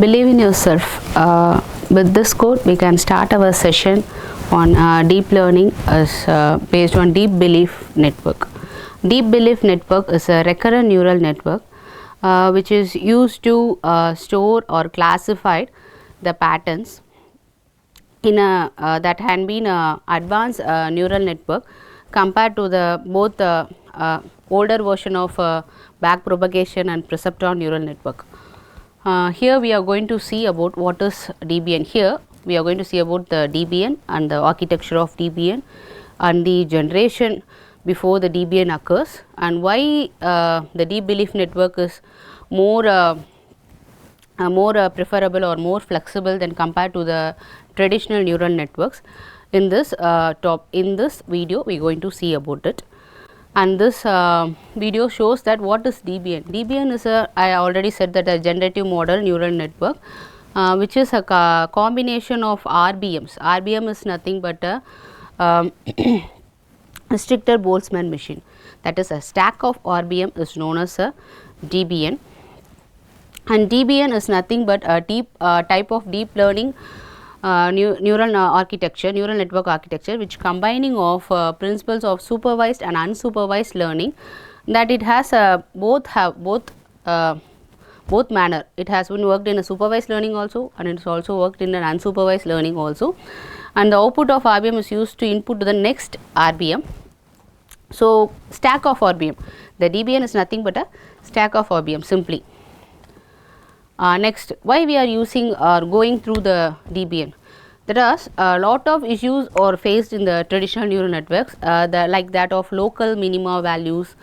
Believe in yourself. With this code, we can start our session on deep learning as based on deep belief network. Deep belief network is a recurrent neural network which is used to store or classify the patterns in a that had been a advanced neural network compared to the both older version of backpropagation and perceptron neural network. Here we are going to see about what is DBN. Here we are going to see about the DBN and the architecture of DBN and the generation before the DBN occurs, and why the deep belief network is more preferable or more flexible than compared to the traditional neural networks. In this video we are going to see about it, and this video shows that what is DBN. DBN is I already said that a generative model neural network which is a combination of RBMs. RBM is nothing but a restricted Boltzmann machine, that is a stack of RBM is known as a DBN, and DBN is nothing but a type of deep learning neural network architecture which combining of principles of supervised and unsupervised learning, that it has both manner. It has been worked in a supervised learning also, and it is also worked in an unsupervised learning also, and the output of RBM is used to input to the next RBM. So, stack of RBM, the DBN is nothing but a stack of RBM simply. Next, why we are using or going through the DBN? There are a lot of issues are faced in the traditional neural networks, like that of local minima values,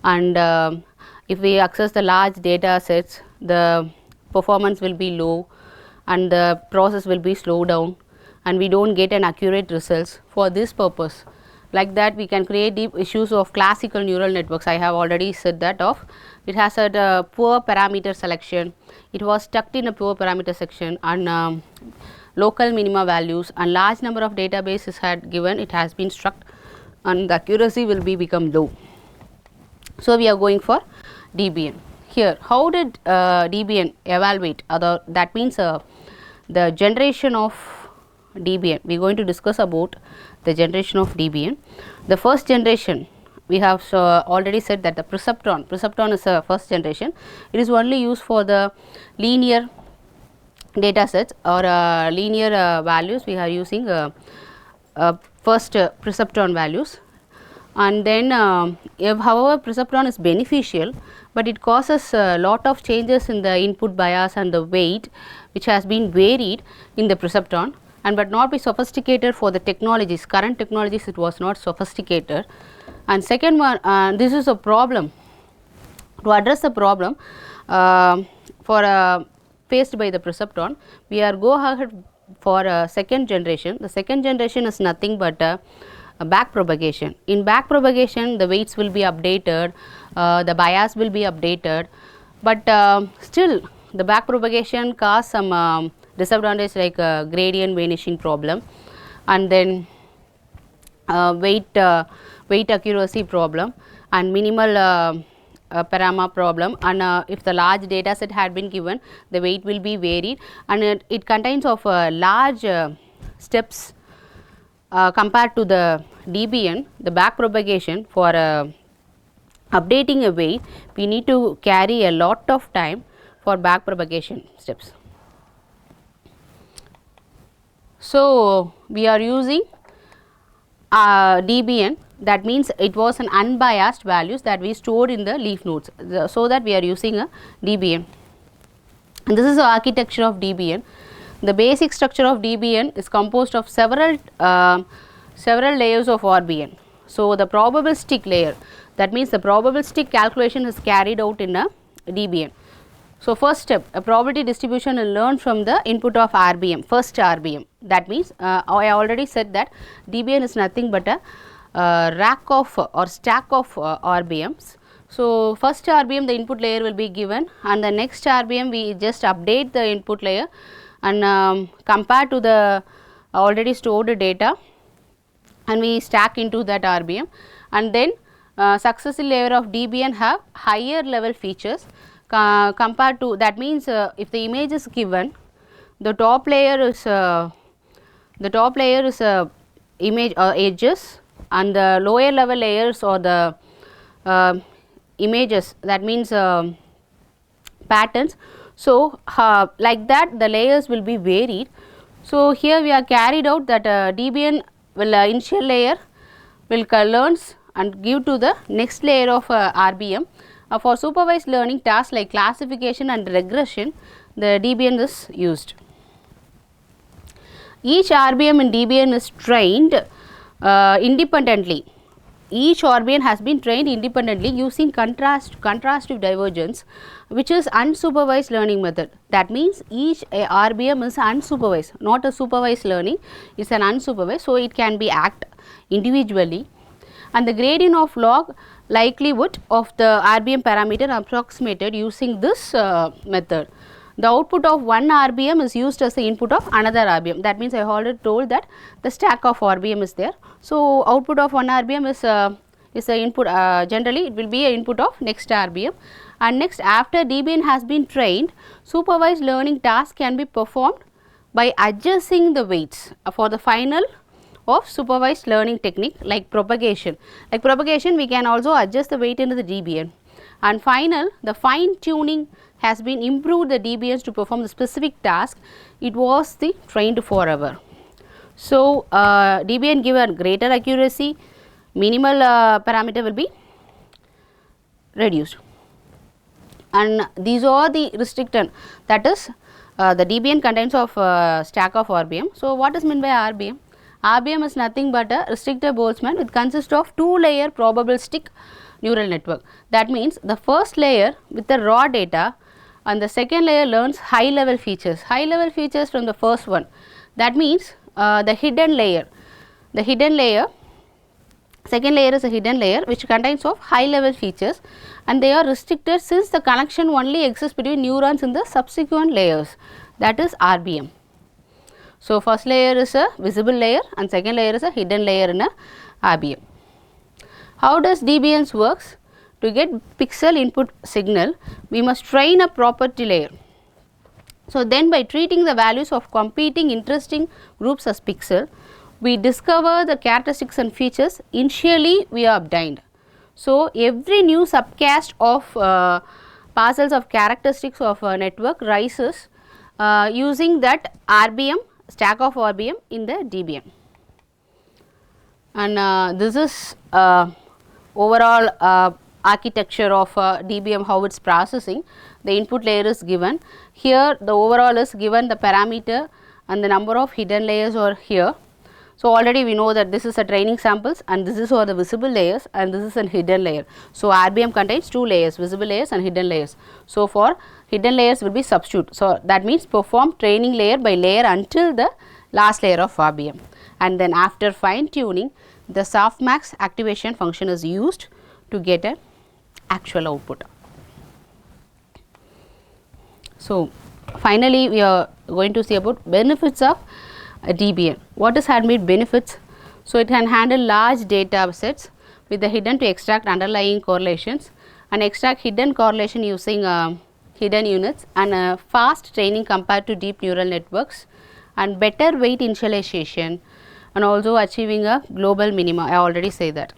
and if we access the large data sets, the performance will be low and the process will be slowed down, and we do not get an accurate results. For this purpose, like that we can create deep issues of classical neural networks. I have already said that of it has a poor parameter selection, it was stuck in a poor parameter section, and local minima values and large number of databases had given, it has been struck and the accuracy will be become low. So, we are going for DBN. Here, how did DBN evaluate, that means the generation of DBN. We are going to discuss about the generation of DBN. The first generation, we have already said that the perceptron is a first generation. It is only used for the linear data sets or linear values. We are using first perceptron values, and then if however perceptron is beneficial, but it causes a lot of changes in the input bias and the weight which has been varied in the perceptron, and but not be sophisticated for the technologies. Current technologies, it was not sophisticated. And second one, this is a problem. To address the problem faced by the perceptron, we are go ahead for a second generation. The second generation is nothing but a backpropagation. In backpropagation, the weights will be updated, the bias will be updated, but still the backpropagation cause some disadvantage like gradient vanishing problem, and then weight accuracy problem, and minimal parama problem, and if the large data set had been given, the weight will be varied, and it contains of large steps compared to the DBN. The backpropagation for updating a weight, we need to carry a lot of time for backpropagation steps. So, we are using DBN, that means it was an unbiased values that we stored in the leaf nodes. So that we are using a DBN, and this is the architecture of DBN. The basic structure of DBN is composed of several layers of RBN. So, the probabilistic layer, that means the probabilistic calculation is carried out in a DBN. So, first step, a probability distribution is learned from the input of RBM, first RBM. That means I already said that DBN is nothing but a rack of or stack of RBMs. So, first RBM the input layer will be given, and the next RBM we just update the input layer and compare to the already stored data, and we stack into that RBM, and then successive layer of DBN have higher level features compared to, that means if the image is given, the top layer is image edges, and the lower level layers or the images, that means patterns. So, like that the layers will be varied. So, here we are carried out that DBN will initial layer will learns and give to the next layer of RBM. For supervised learning tasks like classification and regression, the DBN is used. Each RBM in DBN is trained independently. Each RBM has been trained independently using contrastive divergence, which is unsupervised learning method. That means each RBM is unsupervised, not a supervised learning, it is an unsupervised. So, it can be act individually, and the gradient of log likelihood of the RBM parameter approximated using this method. The output of one RBM is used as the input of another RBM. That means I already told that the stack of RBM is there. So, output of one RBM is the input, generally it will be a input of next RBM, and next after DBN has been trained, supervised learning task can be performed by adjusting the weights for the final of supervised learning technique like propagation. Like propagation, we can also adjust the weight into the DBN, and final, the fine tuning has been improved the DBNs to perform the specific task it was the trained forever. So, DBN give a greater accuracy, minimal parameter will be reduced, and these are the restricted, that is the DBN contains of stack of RBM. So, what is meant by RBM? RBM is nothing but a restricted Boltzmann, which consists of two layer probabilistic neural network. That means the first layer with the raw data, and the second layer learns high level features from the first one. That means the hidden layer, second layer is a hidden layer which contains of high level features, and they are restricted since the connection only exists between neurons in the subsequent layers, that is RBM. So, first layer is a visible layer and second layer is a hidden layer in a RBM. How does DBNs works? To get pixel input signal, we must train a property layer. So, then by treating the values of competing interesting groups as pixel, we discover the characteristics and features initially we are obtained. So, every new subcast of parcels of characteristics of a network rises using that RBM, stack of RBM in the DBN. And this is overall architecture of DBM, how it is processing. The input layer is given. Here the overall is given the parameter and the number of hidden layers are here. So, already we know that this is a training samples and this is all the visible layers and this is a hidden layer. So, RBM contains two layers, visible layers and hidden layers. So, for hidden layers will be substitute. So, that means perform training layer by layer until the last layer of RBM, and then after fine tuning the softmax activation function is used to get an actual output. So, finally, we are going to see about benefits of a DBN. What is handmade benefits? So, it can handle large data sets with the hidden to extract underlying correlations and extract hidden correlation using hidden units, and fast training compared to deep neural networks, and better weight initialization, and also achieving a global minima. I already say that.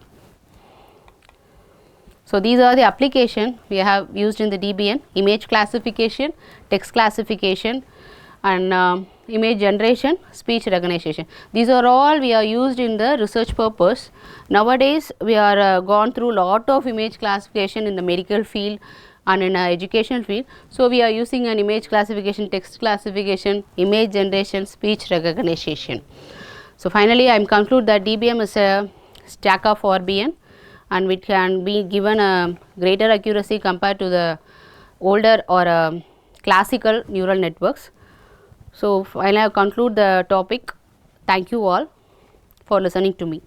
So, these are the application we have used in the DBN: image classification, text classification, and image generation, speech recognition. These are all we are used in the research purpose. Nowadays, we are gone through lot of image classification in the medical field and in educational field. So, we are using an image classification, text classification, image generation, speech recognition. So, finally, I am conclude that DBM is a stack of RBM, and which can be given a greater accuracy compared to the older or classical neural networks. So, finally, I conclude the topic. Thank you all for listening to me.